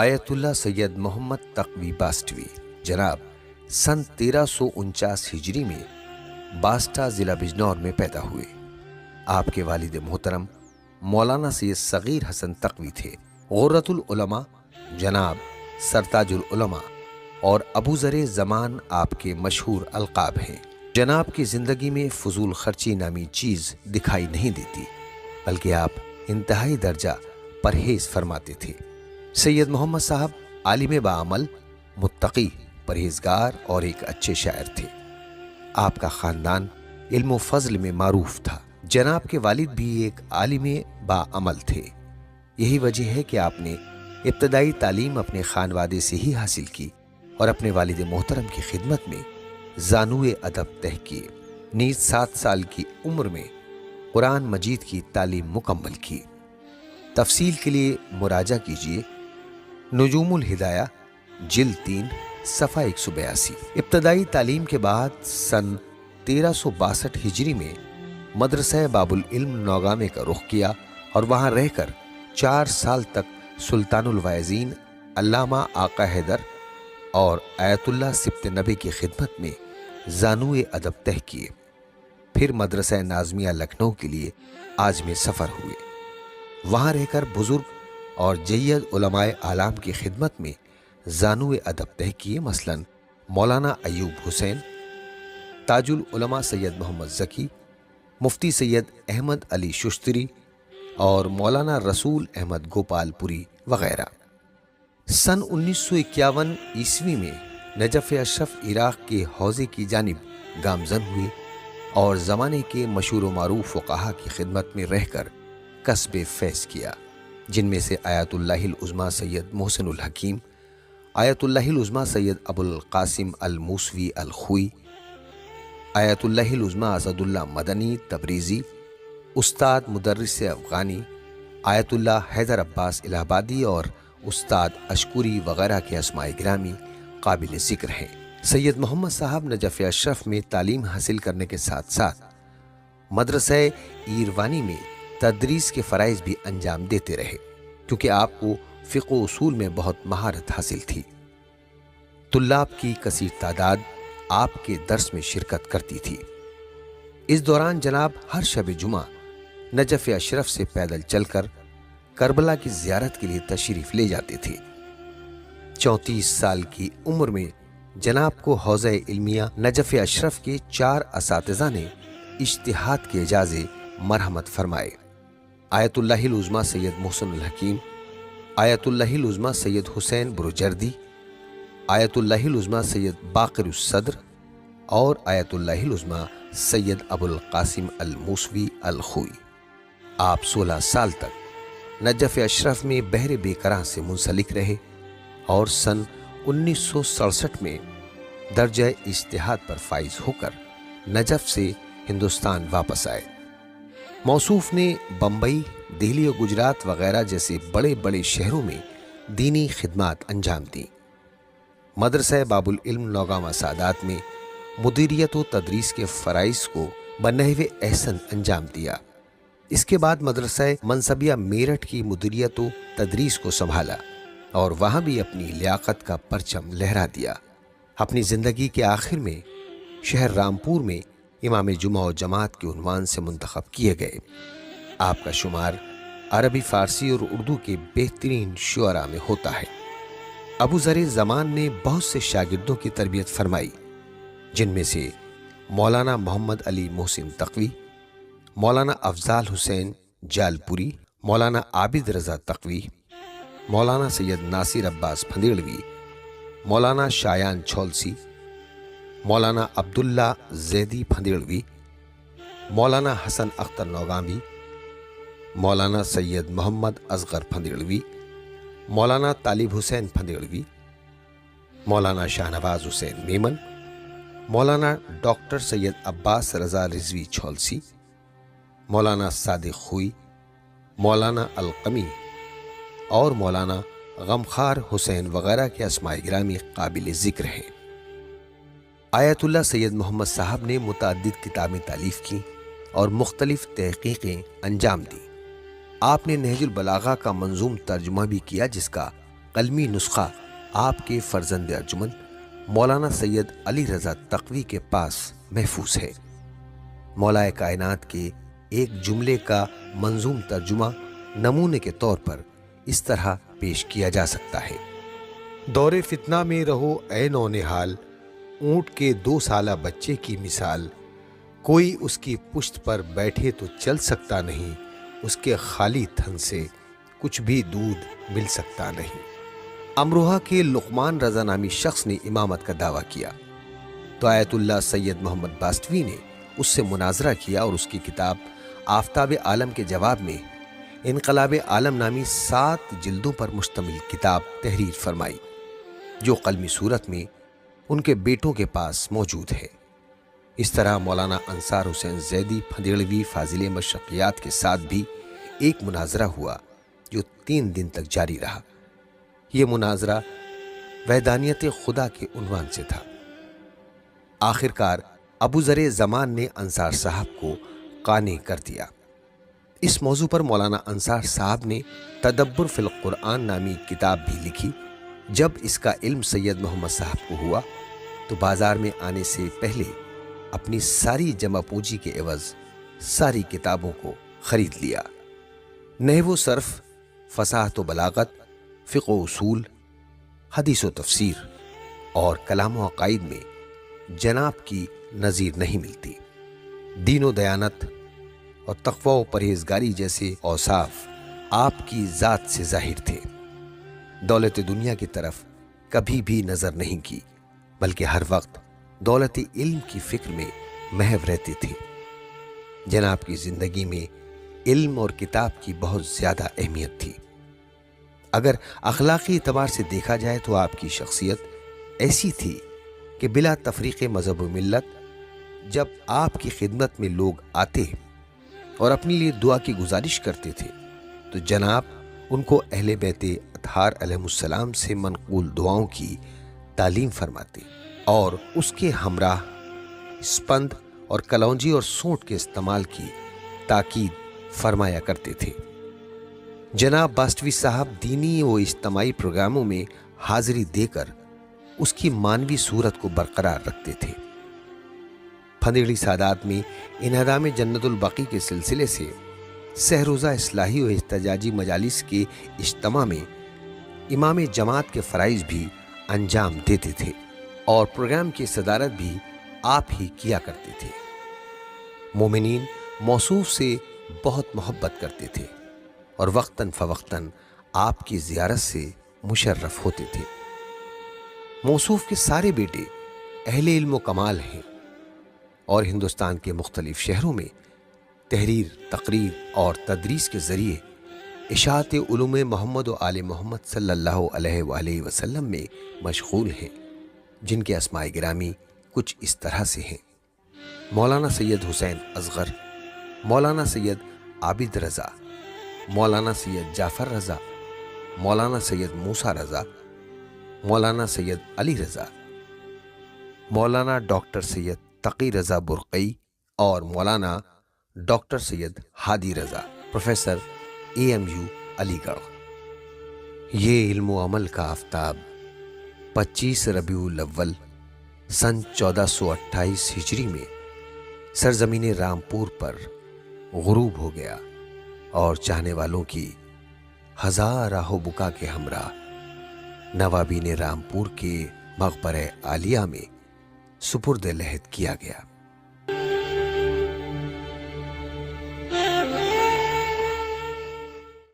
آیت اللہ سید محمد تقوی باسٹوی جناب سن 1349 ہجری میں باسٹا ضلع بجنور میں پیدا ہوئے۔ آپ کے والد محترم مولانا سید صغیر حسن تقوی تھے۔ غرۃ العلماء جناب سرتاج العلماء اور ابو ذر زمان آپ کے مشہور القاب ہیں۔ جناب کی زندگی میں فضول خرچی نامی چیز دکھائی نہیں دیتی، بلکہ آپ انتہائی درجہ پرہیز فرماتے تھے۔ سید محمد صاحب عالم بعمل، متقی، پرہیزگار اور ایک اچھے شاعر تھے۔ آپ کا خاندان علم و فضل میں معروف تھا۔ جناب کے والد بھی ایک عالم بعمل تھے۔ یہی وجہ ہے کہ آپ نے ابتدائی تعلیم اپنے خانوادے سے ہی حاصل کی اور اپنے والد محترم کی خدمت میں زانوئے ادب طے کیے۔ نیز 7 سال کی عمر میں قرآن مجید کی تعلیم مکمل کی۔ تفصیل کے لیے مراجعہ کیجیے نجوم الہدایہ جلد 3 صفحہ 182۔ ابتدائی تعلیم کے بعد سن 1362 ہجری میں مدرسہ باب العلم نوگامے کا رخ کیا اور وہاں رہ کر 4 سال تک سلطان الواعظین علامہ آقا حیدر اور آیت اللہ سبط نبی کی خدمت میں زانوئے ادب طے کیے۔ پھر مدرسہ نازمیہ لکھنؤ کے لیے عازم سفر ہوئے۔ وہاں رہ کر بزرگ اور جید علماء اعلام کی خدمت میں زانوئے ادب طے کیے، مثلاً مولانا ایوب حسین، تاج العلماء سید محمد ذکی، مفتی سید احمد علی ششتری اور مولانا رسول احمد گوپال پوری وغیرہ۔ سن 1951 عیسوی میں نجف اشرف عراق کے حوزے کی جانب گامزن ہوئے اور زمانے کے مشہور و معروف فقہا کی خدمت میں رہ کر کسب فیض کیا، جن میں سے آیت اللہ العظمیٰ سید محسن الحکیم، آیت اللہ العظمیٰ سید ابو القاسم الموسوی الخوئی، آیت اللہ العظمیٰ اسد اللہ مدنی تبریزی، استاد مدرس افغانی آیت اللہ حیدر عباس الہ آبادی اور استاد اشکوری وغیرہ کے اسماء گرامی قابل ذکر ہیں۔ سید محمد صاحب نجف اشرف میں تعلیم حاصل کرنے کے ساتھ ساتھ مدرسہ ایروانی میں تدریس کے فرائض بھی انجام دیتے رہے، کیونکہ آپ کو فقہ و اصول میں بہت مہارت حاصل تھی۔ طلاب کی کثیر تعداد آپ کے درس میں شرکت کرتی تھی۔ اس دوران جناب ہر شب جمعہ نجف اشرف سے پیدل چل کر کربلا کی زیارت کے لیے تشریف لے جاتے تھے۔ 34 سال کی عمر میں جناب کو حوزہ علمیہ نجف اشرف کے 4 اساتذہ نے اجتہاد کے اجازے مرحمت فرمائے۔ آیت اللہ العظمیٰ سید محسن الحکیم، آیت اللہ العظمیٰ سید حسین بروجردی، آیت اللہ العظمیٰ سید باقر الصدر اور آیت اللہ العظمیٰ سید ابو القاسم الموسوی الخوئی۔ آپ 16 سال تک نجف اشرف میں بحر بے کراں سے منسلک رہے اور سن 1967 میں درجہ اجتہاد پر فائز ہو کر نجف سے ہندوستان واپس آئے۔ موصوف نے بمبئی، دہلی اور گجرات وغیرہ جیسے بڑے بڑے شہروں میں دینی خدمات انجام دیں۔ مدرسہ باب العلم نوگامہ سادات میں مدیریت و تدریس کے فرائض کو بنحو احسن انجام دیا۔ اس کے بعد مدرسہ منصبیہ میرٹھ کی مدیریت و تدریس کو سنبھالا اور وہاں بھی اپنی لیاقت کا پرچم لہرا دیا۔ اپنی زندگی کے آخر میں شہر رامپور میں امام جمعہ و جماعت کے عنوان سے منتخب کیے گئے۔ آپ کا شمار عربی، فارسی اور اردو کے بہترین شعراء میں ہوتا ہے۔ ابو ذر زمان نے بہت سے شاگردوں کی تربیت فرمائی، جن میں سے مولانا محمد علی محسن تقوی، مولانا افضال حسین جالپوری، مولانا عابد رضا تقوی، مولانا سید ناصر عباس پھندیڑوی، مولانا شایان چھولسی، مولانا عبداللہ زیدی پھندیڑوی، مولانا حسن اختر نوگامی، مولانا سید محمد اصغر پھندیڑوی، مولانا طالب حسین پھندیڑوی، مولانا شاہنواز حسین میمن، مولانا ڈاکٹر سید عباس رضا رضوی چھولسی، مولانا صادق خوئی، مولانا القمی اور مولانا غمخوار حسین وغیرہ کے اسماء گرامی قابل ذکر ہیں۔ آیت اللہ سید محمد صاحب نے متعدد کتابیں تالیف کیں اور مختلف تحقیقیں انجام دیں۔ آپ نے نہج البلاغہ کا منظوم ترجمہ بھی کیا، جس کا قلمی نسخہ آپ کے فرزند ارجمند مولانا سید علی رضا تقوی کے پاس محفوظ ہے۔ مولا کائنات کے ایک جملے کا منظوم ترجمہ نمونے کے طور پر اس طرح پیش کیا جا سکتا ہے: دور فتنہ میں رہو اے نونہال، اونٹ کے 2 سالہ بچے کی مثال، کوئی اس کی پشت پر بیٹھے تو چل سکتا نہیں، اس کے خالی تھن سے کچھ بھی دودھ مل سکتا نہیں۔ امروہہ کے لقمان رضا نامی شخص نے امامت کا دعویٰ کیا تو آیت اللہ سید محمد باسٹوی نے اس سے مناظرہ کیا اور اس کی کتاب آفتاب عالم کے جواب میں انقلاب عالم نامی 7 جلدوں پر مشتمل کتاب تحریر فرمائی، جو قلمی صورت میں ان کے بیٹوں کے پاس موجود ہے۔ اس طرح مولانا انصار حسین زیدی پھندیڑوی فاضل مشرقیات کے ساتھ بھی ایک مناظرہ ہوا جو 3 دن تک جاری رہا۔ یہ مناظرہ وحدانیت خدا کے عنوان سے تھا۔ آخرکار ابو ذر زمان نے انصار صاحب کو قانع کر دیا۔ اس موضوع پر مولانا انصار صاحب نے تدبر فی القرآن نامی کتاب بھی لکھی۔ جب اس کا علم سید محمد صاحب کو ہوا تو بازار میں آنے سے پہلے اپنی ساری جمع پونجی کے عوض ساری کتابوں کو خرید لیا۔ نحو و صرف، فصاحت و بلاغت، فقہ و اصول، حدیث و تفسیر اور کلام و عقائد میں جناب کی نظیر نہیں ملتی۔ دین و دیانت اور تقوی و پرہیزگاری جیسے اوصاف آپ کی ذات سے ظاہر تھے۔ دولت دنیا کی طرف کبھی بھی نظر نہیں کی، بلکہ ہر وقت دولت علم کی فکر میں محو رہتے تھے۔ جناب کی زندگی میں علم اور کتاب کی بہت زیادہ اہمیت تھی۔ اگر اخلاقی اعتبار سے دیکھا جائے تو آپ کی شخصیت ایسی تھی کہ بلا تفریق مذہب و ملت جب آپ کی خدمت میں لوگ آتے اور اپنے لیے دعا کی گزارش کرتے تھے تو جناب ان کو اہل بیت اطہار علیہ السلام سے منقول دعاؤں کی تعلیم فرماتے اور اس کے ہمراہ اسپند اور کلونجی اور سونٹ کے استعمال کی تاکید فرمایا کرتے تھے۔ جناب باسٹوی صاحب دینی و اجتماعی پروگراموں میں حاضری دے کر اس کی مانوی صورت کو برقرار رکھتے تھے۔ پھندیڑی سادات میں انہدام جنت البقیع کے سلسلے سے سحروزہ اصلاحی و احتجاجی مجالس کے اجتماع میں امام جماعت کے فرائض بھی انجام دیتے تھے اور پروگرام کی صدارت بھی آپ ہی کیا کرتے تھے۔ مومنین موصوف سے بہت محبت کرتے تھے اور وقتاً فوقتاً آپ کی زیارت سے مشرف ہوتے تھے۔ موصوف کے سارے بیٹے اہل علم و کمال ہیں اور ہندوستان کے مختلف شہروں میں تحریر، تقریر اور تدریس کے ذریعے اشاعت علوم محمد و آل محمد صلی اللہ علیہ وآلہ وسلم میں مشغول ہیں، جن کے اسماء گرامی کچھ اس طرح سے ہیں: مولانا سید حسین اصغر، مولانا سید عابد رضا، مولانا سید جعفر رضا، مولانا سید موسیٰ رضا، مولانا سید علی رضا، مولانا ڈاکٹر سید تقی رضا برقعی اور مولانا ڈاکٹر سید ہادی رضا، پروفیسر AMU علی گڑھ۔ یہ علم و عمل کا آفتاب 25 ربیع الاول سن 1428 ہجری میں سرزمین رامپور پر غروب ہو گیا اور چاہنے والوں کی ہزار آہ و بکا کے ہمراہ نوابین رامپور کے مقبرہ عالیہ میں سپرد لحد کیا گیا۔